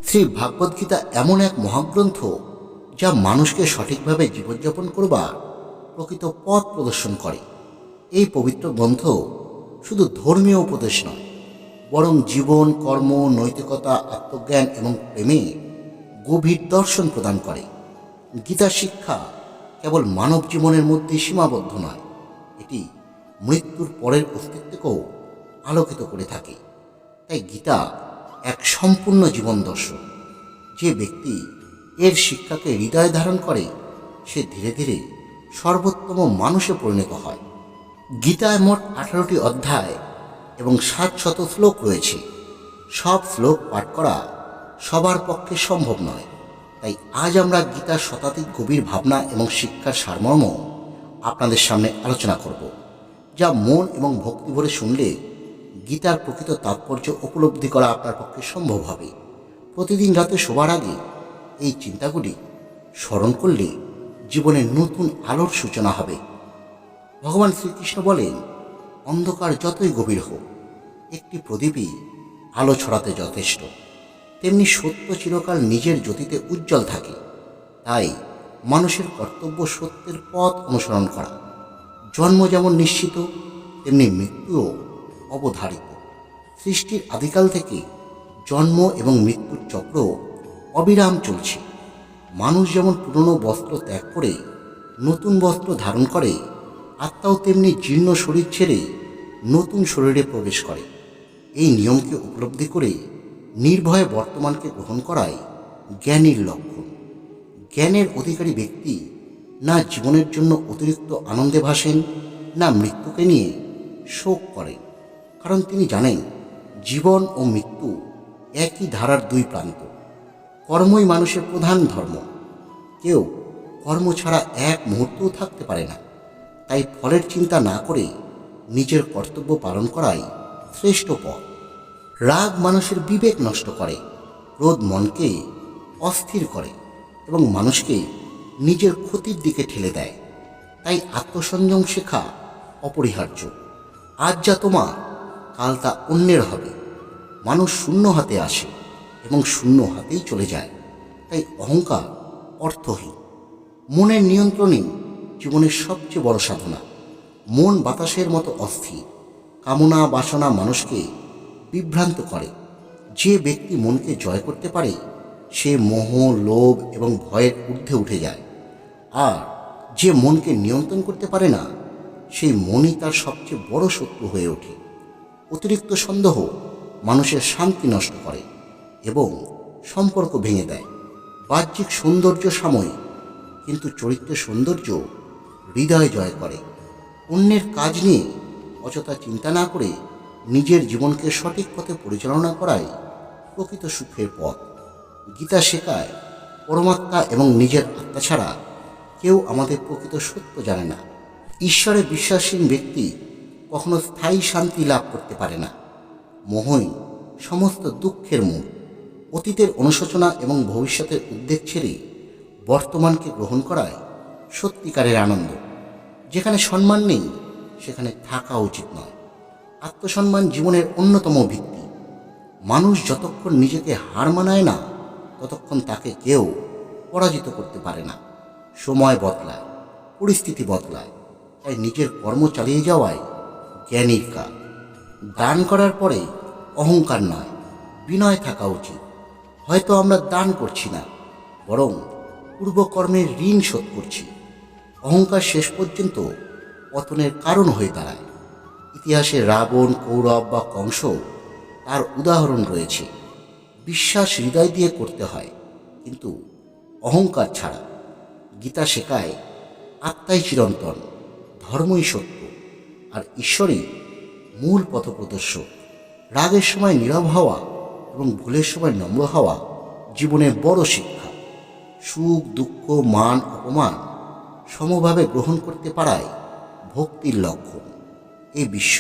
শ্রী ভাগবদ্গীতা এমন এক মহাগ্রন্থ যা মানুষকে সঠিকভাবে জীবনযাপন করবার প্রকৃত পথ প্রদর্শন করে। এই পবিত্র গ্রন্থ শুধু ধর্মীয় উপদেশ নয়, বরং জীবন, কর্ম, নৈতিকতা, আত্মজ্ঞান এবং প্রেমে গভীর দর্শন প্রদান করে। গীতার শিক্ষা কেবল মানব জীবনের মধ্যে সীমাবদ্ধ নয়, এটি মৃত্যুর পরের অস্তিত্বকেও আলোকিত করে থাকে। তাই গীতা এক সম্পূর্ণ জীবন দর্শন। যে ব্যক্তি এর শিক্ষাকে হৃদয়ে ধারণ করে, সে ধীরে ধীরে সর্বোত্তম মানুষে পরিণত হয়। গীতায় মোট 18টি অধ্যায় এবং 700 শ্লোক রয়েছে। সব শ্লোক পাঠ করা সবার পক্ষে সম্ভব নয়। তাই আজ আমরা গীতার শতাধিক গভীর ভাবনা এবং শিক্ষার সারমর্ম আপনাদের সামনে আলোচনা করব, যা মন এবং ভক্তি ভরে শুনলে গীতার প্রকৃত তাৎপর্য উপলব্ধি করা আপনার পক্ষে সম্ভব হবে। প্রতিদিন রাতে শোবার আগে এই চিন্তাগুলি স্মরণ করলে জীবনের নতুন আলোর সূচনা হবে। ভগবান শ্রীকৃষ্ণ বলেন, অন্ধকার যতই গভীর হোক, একটি প্রদীপই আলো ছড়াতে যথেষ্ট। তেমনি সত্য চিরকাল নিজের জ্যোতিতে উজ্জ্বল থাকে। তাই মানুষের কর্তব্য সত্যের পথ অনুসরণ করা। জন্ম যেমন নিশ্চিত, তেমনি মৃত্যুও অবধারিত। সৃষ্টির আদিকাল থেকে জন্ম এবং মৃত্যুর চক্র অবিরাম চলছে। মানুষ যেমন পুরনো বস্ত্র ত্যাগ করে নতুন বস্ত্র ধারণ করে, আত্মাও তেমনি জীর্ণ শরীর ছেড়ে নতুন শরীরে প্রবেশ করে। এই নিয়মকে উপলব্ধি করে নির্ভয়ে বর্তমানকে গ্রহণ করাই জ্ঞানীর লক্ষণ। জ্ঞানের অধিকারী ব্যক্তি না জীবনের জন্য অতিরিক্ত আনন্দে ভাসেন, না মৃত্যুকে নিয়ে শোক করেন, কারণ তিনি জানেন জীবন ও মৃত্যু একই ধারার দুই প্রান্ত। কর্মই মানুষের প্রধান ধর্ম। কেউ কর্ম ছাড়া এক মুহূর্তও থাকতে পারে না। তাই ফলের চিন্তা না করে নিজের কর্তব্য পালন করাই শ্রেষ্ঠ পথ। রাগ মানুষের বিবেক নষ্ট করে, ক্রোধ মনকে অস্থির করে এবং মানুষকে নিজের ক্ষতির দিকে ঠেলে দেয়। তাই আত্মসংযম শেখা অপরিহার্য। আজ যা তোমার, কাল তা অন্যের হবে। মানুষ শূন্য হাতে আসে এবং শূন্য হাতেই চলে যায়। তাই অহংকার অর্থহীন। মনের নিয়ন্ত্রণই জীবনের সবচেয়ে বড় সাধনা। মন বাতাসের মতো অস্থির। কামনা বাসনা মানুষকে বিভ্রান্ত করে। যে ব্যক্তি মনকে জয় করতে পারে, সে মোহ, লোভ এবং ভয়ের ঊর্ধ্বে উঠে যায়। আর যে মনকে নিয়ন্ত্রণ করতে পারে না, সেই মনই তার সবচেয়ে বড় শত্রু হয়ে ওঠে। অতিরিক্ত সন্দেহ মানুষের শান্তি নষ্ট করে এবং সম্পর্ক ভেঙে দেয়। বাহ্যিক সৌন্দর্য সাময়িক, কিন্তু চরিত্রের সৌন্দর্য হৃদয় জয় করে। অন্যের কাজ নিয়ে অযথা চিন্তা না করে নিজের জীবনকে সঠিক পথে পরিচালনা করাই প্রকৃত সুখের পথ। গীতা শেখায়, পরমাত্মা এবং নিজের আত্মা ছাড়া কেউ আমাদের প্রকৃত সত্য জানে না। ঈশ্বরে বিশ্বাসহীন ব্যক্তি কখনো স্থায়ী শান্তি লাভ করতে পারে না। মোহই সমস্ত দুঃখের মূল। অতীতের অনুশোচনা এবং ভবিষ্যতের উদ্বেগ ছেড়ে বর্তমানকে গ্রহণ করায় সত্যিকারের আনন্দ। যেখানে সম্মান নেই, সেখানে থাকা উচিত নয়। আত্মসম্মান জীবনের অন্যতম ভিত্তি। মানুষ যতক্ষণ নিজেকে হার মানায় না, ততক্ষণ তাকে কেউ পরাজিত করতে পারে না। সময় বদলায়, পরিস্থিতি বদলায়, তাই নিজের কর্ম চালিয়ে যাওয়াই জ্ঞানীর কাজ। দান করার পরে অহংকার নয়, বিনয় থাকা উচিত। হয়তো আমরা দান করছি না, বরং পূর্বকর্মের ঋণ শোধ করছি। অহংকার শেষ পর্যন্ত পতনের কারণ হয়ে দাঁড়ায়। ইতিহাসে রাবণ, কৌরব বা কংস তার উদাহরণ রয়েছে। বিশ্বাস হৃদয় দিয়ে করতে হয়, কিন্তু অহংকার ছাড়া। গীতা শেখায়, আত্মাই চিরন্তন, ধর্মই সত্য, আর ঈশ্বরই মূল পথপ্রদর্শক। রাগের সময় নীরব হওয়া এবং ভুলের সময় নম্র হওয়া জীবনের বড় শিক্ষা। সুখ, দুঃখ, মান, অপমান সমভাবে গ্রহণ করতে পারাই ভক্তির লক্ষণ। এই বিশ্ব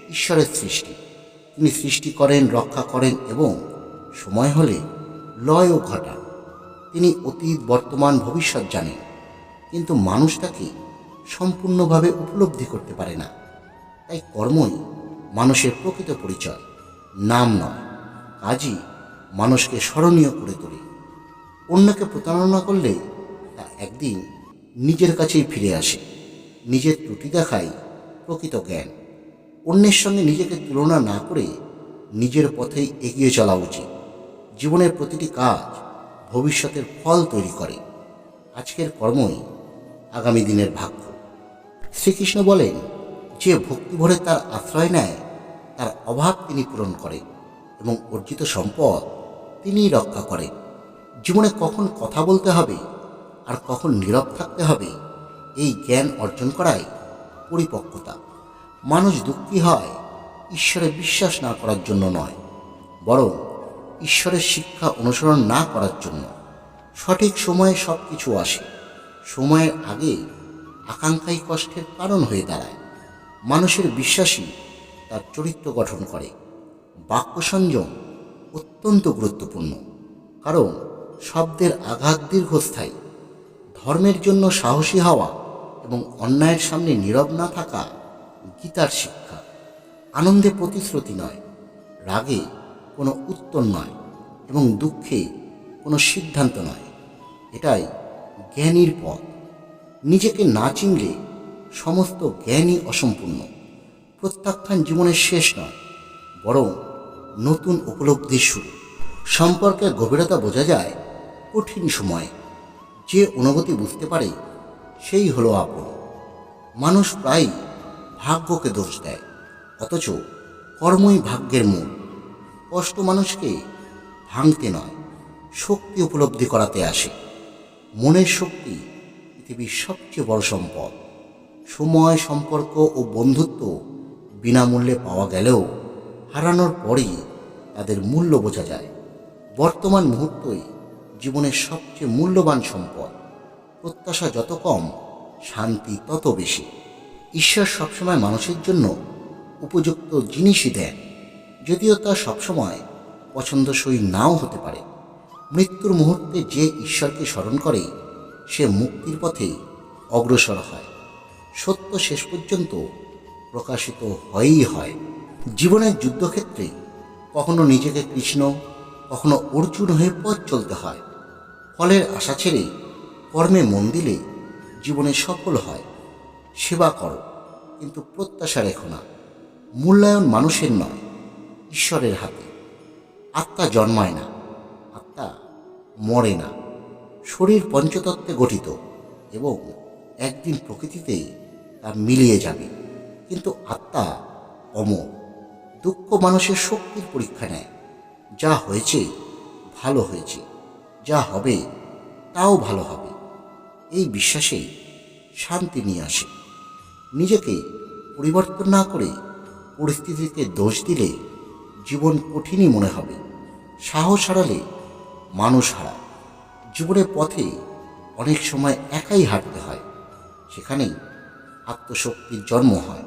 ঈশ্বরের সৃষ্টি। তিনি সৃষ্টি করেন, রক্ষা করেন এবং সময় হলে লয়ও ঘটান। তিনি অতীত, বর্তমান, ভবিষ্যৎ জানেন, কিন্তু মানুষ তাকে সম্পূর্ণভাবে উপলব্ধি করতে পারে না। তাই কর্মই মানুষের প্রকৃত পরিচয়, নাম নয়। কাজই মানুষকে স্মরণীয় করে তোলে। অন্যকে প্রতারণা করলে তা একদিন নিজের কাছেই ফিরে আসে। নিজের ত্রুটি দেখাই প্রকৃত জ্ঞান। অন্যের সঙ্গে নিজেকে তুলনা না করে নিজের পথেই এগিয়ে চলা উচিত। জীবনের প্রতিটি কাজ ভবিষ্যতের ফল তৈরি করে। আজকের কর্মই আগামী দিনের ভাগ্য। শ্রীকৃষ্ণ বলেন, যে ভক্তি ভরে তার আশ্রয় নেয় তার অভাব তিনি পূরণ করেন এবং অর্জিত সম্পদ তিনিই রক্ষা করেন। জীবনে কখন কথা বলতে হবে আর কখন নীরব থাকতে হবে, এই জ্ঞান অর্জন করাই পরিপক্কতা। মানুষ দুঃখী হয় ঈশ্বরে বিশ্বাস না করার জন্য নয়, বরং ঈশ্বরের শিক্ষা অনুসরণ না করার জন্য। সঠিক সময়ে সব কিছু আসে, সময়ের আগে আকাঙ্ক্ষাই কষ্টের কারণ হয়ে দাঁড়ায়। মানুষের বিশ্বাসই তার চরিত্র গঠন করে। বাক্য সংযম অত্যন্ত গুরুত্বপূর্ণ, কারণ শব্দের আঘাত দীর্ঘস্থায়ী। ধর্মের জন্য সাহসী হওয়া এবং অন্যায়ের সামনে নীরব না থাকা গীতার শিক্ষা। আনন্দে প্রতিশ্রুতি নয়, রাগে কোনো উত্তর নয় এবং দুঃখে কোনো সিদ্ধান্ত নয়। এটাই জ্ঞানীর পথ। নিজেকে না চিনলে সমস্ত জ্ঞানই অসম্পূর্ণ। প্রত্যাখ্যান জীবনের শেষ নয়, বরং নতুন উপলব্ধির শুরু। সম্পর্কের গভীরতা বোঝা যায় কঠিন সময়ে। যে অনুভূতি বুঝতে পারে সেই হলো আপন। মানুষ প্রায়ই ভাগ্যকে দোষ দেয়, অথচ কর্মই ভাগ্যের মূল। কষ্ট মানুষকে ভাঙতে নয়, শক্তি উপলব্ধি করাতে আসে। মনের শক্তি পৃথিবীর সবচেয়ে বড় সম্পদ। সময়, সম্পর্ক ও বন্ধুত্ব বিনামূল্যে পাওয়া গেলেও হারানোর পরেই তাদের মূল্য বোঝা যায়। বর্তমান মুহূর্তই জীবনের সবচেয়ে মূল্যবান সম্পদ। প্রত্যাশা যত কম, শান্তি তত বেশি। ঈশ্বর সবসময় মানুষের জন্য উপযুক্ত জিনিসই দেন, যদিও তা সবসময় পছন্দসই নাও হতে পারে। মৃত্যুর মুহূর্তে যে ঈশ্বরকে স্মরণ করে সে মুক্তির পথে অগ্রসর হয়। সত্য শেষ পর্যন্ত প্রকাশিত হয়ই হয়। জীবনের যুদ্ধক্ষেত্রে কখনো নিজেকে কৃষ্ণ, কখনো অর্জুন হয়ে পথ চলতে হয়। ফলের আশা ছেড়ে কর্মে মন দিলে জীবনে সফল হয়। সেবা করো, কিন্তু প্রত্যাশা রেখো না। মূল্যায়ন মানুষের নয়, ঈশ্বরের হাতে। আত্মা জন্মায় না, আত্মা মরে না। শরীর পঞ্চতত্ত্বে গঠিত এবং একদিন প্রকৃতিতে তা মিলিয়ে যাবে, কিন্তু আত্মা অমর। দুঃখ মানুষের শক্তির পরীক্ষা নেয়। যা হয়েছে ভালো হয়েছে, যা হবে তাও ভালো হবে, এই বিশ্বাসেই শান্তি নিয়ে আসে। নিজেকে পরিবর্তন না করে পরিস্থিতিকে দোষ দিলে জীবন কঠিনই মনে হবে। সাহস হারালে মানুষ হারায়। জীবনের পথে অনেক সময় একাই হাঁটতে হয়, সেখানেই আত্মশক্তির জন্ম হয়।